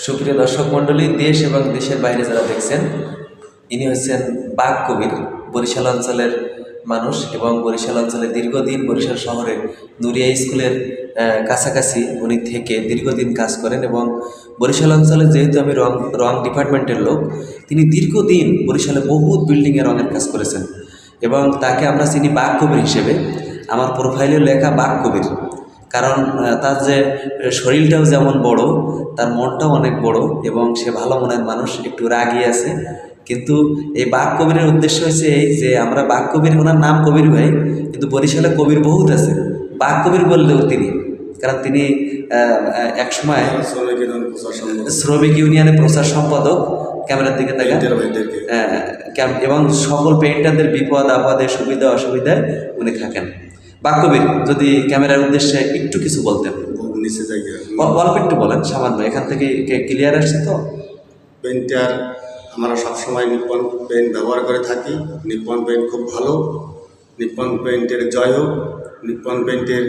সুপ্রিয় দর্শক মণ্ডলী, দেশ এবং দেশের বাইরে যারা দেখছেন, ইনি হচ্ছেন বাক কবির। বরিশাল অঞ্চলের মানুষ এবং বরিশাল অঞ্চলে দীর্ঘদিন বরিশাল শহরের নুরিয়া স্কুলের কাছাকাছি উনি থেকে দীর্ঘদিন কাজ করেন। এবং বরিশাল অঞ্চলে যেহেতু আমি রং ডিপার্টমেন্টের লোক, তিনি দীর্ঘদিন বরিশালে বহুত বিল্ডিংয়ে রঙের কাজ করেছেন এবং তাকে আমরা চিনি বাক কবির হিসেবে। আমার প্রোফাইলে লেখা বাক কবির, কারণ তার যে শরীরটাও যেমন বড়, তার মনটাও অনেক বড় এবং সে ভালো মনের মানুষ, একটু রাগী আছে। কিন্তু এই বাক কবিরের উদ্দেশ্য হচ্ছে এই যে আমরা বাক কবির, ওনার নাম কবির ভাই, কিন্তু বরিশালে কবির বহুত আছে। বাক কবির বললেও তিনি, কারণ তিনি একসময় শ্রমিক ইউনিয়নের প্রচার সম্পাদক, ক্যামেরার দিকে তাকা, এবং সকল পেইন্টারদের বিপদ আপদে সুবিধা অসুবিধায় উনি থাকেন। বাক কবির, যদি ক্যামেরার উদ্দেশ্যে একটু কিছু বলতেন। অল্প একটু বলেন, সামান্য, এখান থেকে ক্লিয়ার আসছে তো। পেইন্টার আমরা সবসময় নিপ্পন পেইন্ট ব্যবহার করে থাকি। নিপ্পন পেইন্ট খুব ভালো। নিপ্পন পেইন্টের জয় হোক। নিপ্পন পেইন্টের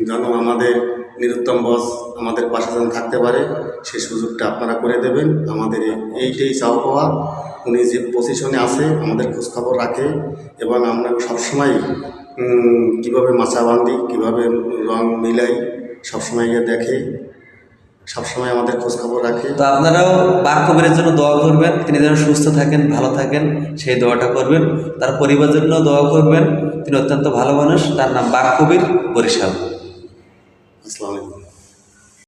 যেন আমাদের নিরুত্তম বস আমাদের পাশে যেন থাকতে পারে, সেই সুযোগটা আপনারা করে দেবেন। আমাদের এইটাই চাওয়া পাওয়া। উনি যে পজিশনে আছে আমাদের খোঁজখবর রাখে এবং আমরা সবসময় কীভাবে মাচা বাঁধি, কীভাবে রং মিলাই, সবসময় গিয়ে দেখে, সবসময় আমাদের খোঁজখবর রাখে। তো আপনারাও বাক কবিরের জন্য দোয়া করবেন, তিনি যেন সুস্থ থাকেন, ভালো থাকেন, সেই দোয়াটা করবেন। তার পরিবারের জন্য দোয়া করবেন, তিনি অত্যন্ত ভালো মানুষ। তার নাম বাক কবির, বরিশাল। আসসালামু আলাইকুম।